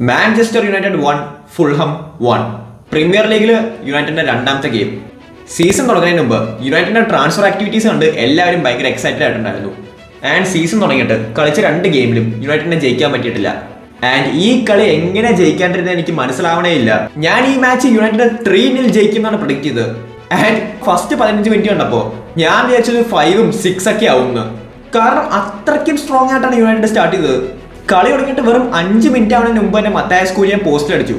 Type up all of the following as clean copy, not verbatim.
Manchester United 1 ഫുൾഹം 1 premier ലീഗിൽ യുണൈറ്റഡിന്റെ രണ്ടാമത്തെ ഗെയിം. സീസൺ തുടങ്ങുന്നതിന് മുമ്പ് യുണൈറ്റഡിന്റെ ട്രാൻസ്ഫർ ആക്ടിവിറ്റീസ് കണ്ട് എല്ലാവരും ഭയങ്കര എക്സൈറ്റഡ് ആയിട്ടുണ്ടായിരുന്നു. ആൻഡ് സീസൺ തുടങ്ങിയിട്ട് കളിച്ച 2 ഗെയിമിലും യുണൈറ്റഡിനെ ജയിക്കാൻ പറ്റിയിട്ടില്ല. ആൻഡ് ഈ കളി എങ്ങനെ ജയിക്കാണ്ടിരുന്നത് എനിക്ക് മനസ്സിലാവണേ ഇല്ല. ഞാൻ ഈ മാച്ച് യുണൈറ്റഡ് 3-0 ജയിക്കുമെന്നാണ് പ്രഡിക്റ്റ് ചെയ്തത്. ആൻഡ് ഫസ്റ്റ് 15 മിനിറ്റ് കണ്ടപ്പോൾ ഞാൻ വിചാരിച്ചത് 5-ഉം 6 ഒക്കെ ആവുമെന്ന്. കാരണം അത്രയ്ക്കും സ്ട്രോങ് ആയിട്ടാണ് യുണൈറ്റഡ് സ്റ്റാർട്ട് ചെയ്തത്. കളി തുടങ്ങിയിട്ട് വെറും 5 മിനിറ്റ് ആവുന്നതിന് മുമ്പ് തന്നെ മത്തായസ് കൂനിയെ പോസ്റ്റിൽ അടിച്ചു.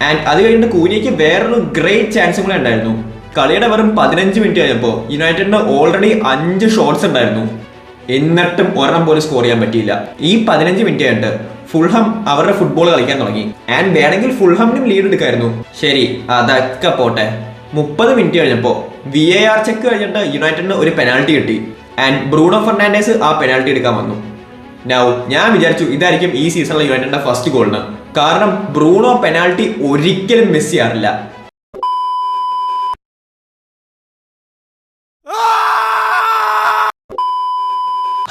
ആൻഡ് അത് കഴിഞ്ഞിട്ട് കൂനിയയ്ക്ക് വേറൊരു ഗ്രേറ്റ് ചാൻസും കൂടെ ഉണ്ടായിരുന്നു. കളിയുടെ വെറും 15 മിനിറ്റ് കഴിഞ്ഞപ്പോൾ യുണൈറ്റഡിന് ഓൾറെഡി 5 ഷോട്ട്സ് ഉണ്ടായിരുന്നു. എന്നിട്ടും ഒരെണ്ണം പോലും സ്കോർ ചെയ്യാൻ പറ്റിയില്ല. ഈ 15 മിനിറ്റ് കഴിഞ്ഞിട്ട് ഫുൾഹം അവരുടെ ഫുട്ബോൾ കളിക്കാൻ തുടങ്ങി. ആൻഡ് വേണമെങ്കിൽ ഫുൾഹമിനും ലീഡ് എടുക്കായിരുന്നു. ശരി, അതൊക്കെ പോട്ടെ. 30 മിനിറ്റ് കഴിഞ്ഞപ്പോൾ VAR ചെക്ക് കഴിഞ്ഞിട്ട് യുണൈറ്റഡിന് ഒരു പെനാൽറ്റി കിട്ടി. ആൻഡ് ബ്രൂണോ ഫെർണാണ്ടസ് ആ പെനാൽറ്റി എടുക്കാൻ വന്നു. ഞാൻ വിചാരിച്ചു ഇതായിരിക്കും ഈ സീസണിലെ യുണൈറ്റഡിന്റെ ഫസ്റ്റ് ഗോളിന്. കാരണം ബ്രൂണോ പെനാൽറ്റി ഒരിക്കലും മിസ് ചെയ്യാറില്ല.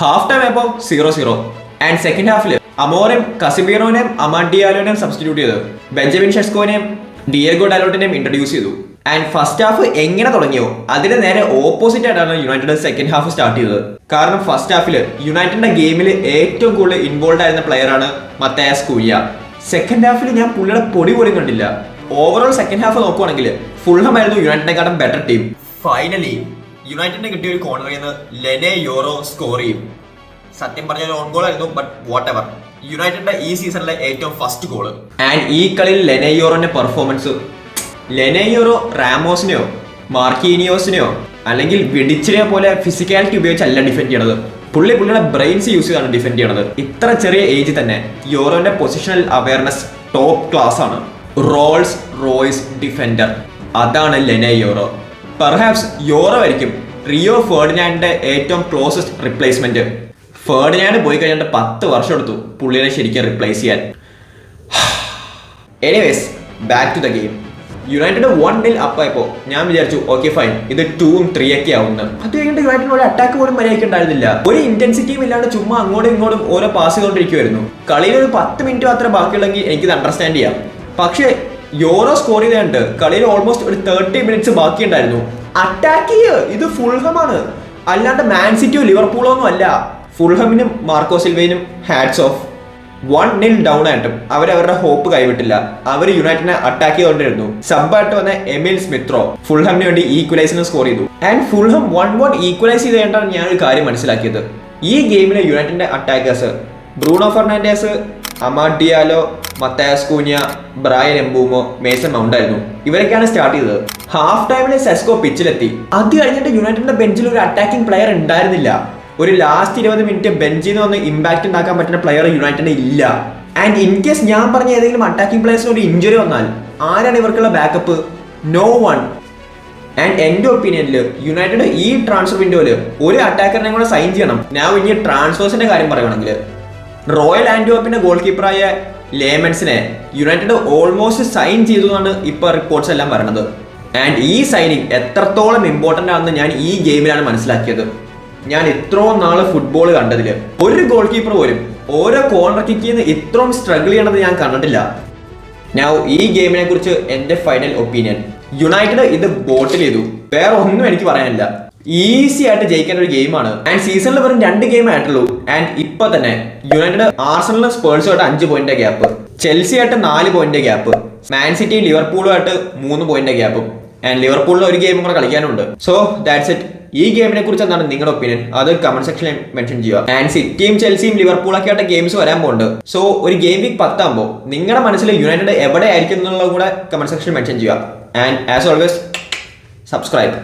ഹാഫ് ടൈം ആയപ്പോൾ 0-0. ആൻഡ് സെക്കൻഡ് ഹാഫിൽ അമോറേം കസിമീറോനെയും അമാഡിയാലോനെയും സബ്സ്റ്റിറ്റ്യൂട്ട് ചെയ്ത് ബെഞ്ചമിൻ ഷെസ്കോനെയും ഡിയേഗോ ഡാലോട്ടിനെയും ഇൻട്രൊഡ്യൂസ് ചെയ്തു. ആൻഡ് ഫസ്റ്റ് ഹാഫ് എങ്ങനെ തുടങ്ങിയോ അതിന് നേരെ ഓപ്പോസിറ്റ് ആയിട്ടാണ് യുണൈറ്റഡ് സെക്കൻഡ് ഹാഫ് സ്റ്റാർട്ട് ചെയ്തത്. കാരണം ഫസ്റ്റ് ഹാഫിൽ യുണൈറ്റഡിന്റെ ഗെയിമിൽ ഏറ്റവും കൂടുതൽ ഇൻവോൾവ് ആയിരുന്ന പ്ലെയർ ആണ് മത്തായസ് കൂനിയ. സെക്കൻഡ് ഹാഫിൽ ഞാൻ പുള്ളിയുടെ പൊടി പോലും കണ്ടില്ല. ഓവറോൾ സെക്കൻഡ് ഹാഫ് നോക്കുവാണെങ്കിൽ ഫുൾഹം ആയിരുന്നു യുണൈറ്റഡിനെക്കാളും ബെറ്റർ ടീം. ഫൈനലി യുണൈറ്റഡിന് കിട്ടിയ ഒരു കോർണറിൽ നിന്ന് ലെനെ യോറോ സ്കോർ ചെയ്യും. സത്യം പറഞ്ഞാൽ ഓൺ ഗോൾ ആയിരുന്നു, ബട്ട് വാട്ട് എവർ. യുണൈറ്റഡിന്റെ ഈ സീസണിലെ ഏറ്റവും ഫസ്റ്റ് ഗോള്. ആൻഡ് ഈ കളിയിൽ ലെനെ യോറോന്റെ പെർഫോമൻസ്, ലെനെ യോറോ റാമോസിനെയോ മാർക്കീനിയോസിനെയോ അല്ലെങ്കിൽ വിഡിച്ചിനെയോ പോലെ ഫിസിക്കാലിറ്റി ഉപയോഗിച്ചല്ല ഡിഫെൻഡ് ചെയ്യണത്. പുള്ളിയുടെ ബ്രെയിൻസ് യൂസ് ചെയ്താണ് ഡിഫെൻഡ് ചെയ്യണത്. ഇത്ര ചെറിയ ഏജിൽ തന്നെ യോറോന്റെ പൊസിഷണൽ അവയർനെസ് ടോപ്പ് ക്ലാസ് ആണ്. റോൾസ് റോയ്സ് ഡിഫെൻഡർ, അതാണ് ലെനെ യോറോ. പെർഹാപ്സ് യോറോ ആയിരിക്കും റിയോ ഫെർഡിനാൻഡിന്റെ ഏറ്റവും ക്ലോസസ്റ്റ് റിപ്ലേസ്മെന്റ്. ഫെർഡിനാൻഡ് പോയി കഴിഞ്ഞിട്ട് 10 വർഷം എടുത്തു പുള്ളിനെ ശരിക്കും റിപ്ലേസ് ചെയ്യാൻ. Anyways, back to the game. United 1-0 അപ്പായപ്പോൾ ഞാൻ വിചാരിച്ചു ഓക്കെ ഫൈൻ, ഇത് 2-ഉം 3 ഒക്കെ ആവുന്നു. അത് കഴിഞ്ഞിട്ട് യുണൈറ്റഡ് ഒരു അറ്റാക്ക് പോലും മര്യാദയ്ക്ക് ഉണ്ടായിരുന്നില്ല. ഒരു ഇന്റൻസിറ്റിയും ഇല്ലാണ്ട് ചുമ്മാ അങ്ങോട്ടും ഇങ്ങോട്ടും ഓരോ പാസ് ചെയ്തുകൊണ്ടിരിക്കുമായിരുന്നു. കളിയിൽ ഒരു 10 മിനിറ്റ് മാത്രമേ ബാക്കിയുള്ളെങ്കിൽ എനിക്കിത് അണ്ടർസ്റ്റാൻഡ് ചെയ്യാം. പക്ഷേ യോറോ സ്കോർ ചെയ്തുകൊണ്ട് കളിയിൽ ഓൾമോസ്റ്റ് ഒരു 30 മിനിറ്റ്സ് ബാക്കിയുണ്ടായിരുന്നു. അറ്റാക്ക് ഇത് ഫുൾഹമാണ്, അല്ലാണ്ട് മാൻ സിറ്റിയോ ലിവർപൂളോ ഒന്നും അല്ല. ഫുൾഹമിനും മാർക്കോ സിൽവയിനും ഹാറ്റ്സ് ഓഫ്. 1-0 ഡൗൺ ആയിട്ടും അവരവരുടെ ഹോപ്പ് കൈവിട്ടില്ല. അവർ യുണൈറ്റഡിനെ അറ്റാക്ക് ചെയ്തുകൊണ്ടിരുന്നു. സബ്ബായിട്ട് വന്ന എമിൽ സ്മിത്രോ ഫുൾഹമിന് വേണ്ടി ഈക്വലൈസിന് സ്കോർ ചെയ്തു. ആൻഡ് ഫുൾഹം 1-1 ഈക്വലൈസ് ചെയ്ത് കഴിഞ്ഞാണ് ഞാനൊരു കാര്യം മനസ്സിലാക്കിയത്. ഈ ഗെയിമിലെ യുണൈറ്റഡിന്റെ attackers Bruno Fernandes, Amad Diallo, Matheus Cunha, Bryan Mbeumo, Mason Mount ആയിരുന്നു. ഇവരൊക്കെയാണ് സ്റ്റാർട്ട് ചെയ്തത്. ഹാഫ് ടൈമിൽ സെസ്കോ പിച്ചിലെത്തി. അത് കഴിഞ്ഞിട്ട് യുണൈറ്റഡിന്റെ ബെഞ്ചിൽ ഒരു അറ്റാക്കിംഗ് പ്ലെയർ ഉണ്ടായിരുന്നില്ല. ഒരു ലാസ്റ്റ് 20 മിനിറ്റ് ബെഞ്ചിൽ നിന്ന് വന്ന് ഇമ്പാക്ട് ഉണ്ടാക്കാൻ പറ്റുന്ന പ്ലെയർ യുണൈറ്റഡിന് ഇല്ല. ആൻഡ് ഇൻ കേസ് ഞാൻ പറഞ്ഞ ഏതെങ്കിലും അറ്റാക്കിംഗ് പ്ലെയേഴ്സിന് ഒരു ഇഞ്ചുറി വന്നാൽ ആരാണ് ഇവർക്കുള്ള ബാക്കപ്പ്? No one. ആൻഡ് എൻ്റെ ഒപ്പീനിയനിൽ യുണൈറ്റഡ് ഈ ട്രാൻസ്ഫർ വിൻഡോയിൽ ഒരു അറ്റാക്കറിനെ കൂടെ സൈൻ ചെയ്യണം. ഞാൻ ഇനി ട്രാൻസ്ഫേഴ്സിന്റെ കാര്യം പറയുകയാണെങ്കിൽ റോയൽ ആന്റ്വെർപ്പിന്റെ ഗോൾ കീപ്പറായ ലേമൻസിനെ യുണൈറ്റഡ് ഓൾമോസ്റ്റ് സൈൻ ചെയ്തു എന്നാണ് ഇപ്പോൾ റിപ്പോർട്ട്സ് എല്ലാം പറയുന്നത്. ആൻഡ് ഈ സൈനിങ് എത്രത്തോളം ഇമ്പോർട്ടൻ്റ് ആണെന്ന് ഞാൻ ഈ ഗെയിമിലാണ് മനസ്സിലാക്കിയത്. ഞാൻ ഇത്രയും നാള് ഫുട്ബോൾ കണ്ടതിൽ ഒരു ഗോൾ കീപ്പർ പോലും ഓരോ കോർണർ കിക്കിൽ നിന്ന് ഇത്രയും സ്ട്രഗിൾ ചെയ്യണത് ഞാൻ കണ്ടിട്ടില്ല. ഞാൻ ഈ ഗെയിമിനെ കുറിച്ച് എൻ്റെ ഫൈനൽ ഒപ്പീനിയൻ, യുണൈറ്റഡ് ഇത് ബോട്ടിൽ ചെയ്തു. വേറെ ഒന്നും എനിക്ക് പറയാനില്ല. ഈസി ആയിട്ട് ജയിക്കേണ്ട ഒരു ഗെയിമാണ്. ആൻഡ് സീസണിൽ വെറും 2 ഗെയിം ആയിട്ടുള്ളൂ. ആൻഡ് ഇപ്പൊ തന്നെ യുണൈറ്റഡ് ആർസണലും സ്പേഴ്സുമായിട്ട് 5 പോയിന്റ് ഗ്യാപ്പ്, ചെൽസി ആയിട്ട് 4 പോയിന്റ് ഗ്യാപ്പ്, മാൻ സിറ്റി ലിവർപൂളുമായിട്ട് 3 പോയിന്റ് ഗ്യാപ്പും. ആൻഡ് ലിവർപൂളിൽ ഒരു ഗെയിം കൂടെ കളിക്കാനുണ്ട്. So that's it. ഈ ഗെയിമിനെ കുറിച്ച് എന്താണ് നിങ്ങളുടെ ഒപ്പീനിയൻ? അത് കമന്റ് സെക്ഷനിൽ മെൻഷൻ ചെയ്യുക. ആൻഡ് സിറ്റിയും ചെൽസിയും ലിവർപൂളൊക്കെ ആയിട്ട് ഗെയിംസ് വരാൻ പോകുന്നുണ്ട്. സോ ഒരു ഗെയിം വീക്ക് 10 ആകുമ്പോൾ നിങ്ങളുടെ മനസ്സിൽ യുണൈറ്റഡ് എവിടെ ആയിരിക്കും എന്നുള്ളത് കൂടെ കമന്റ് സെക്ഷനിൽ മെൻഷൻ ചെയ്യുക. And as always subscribe.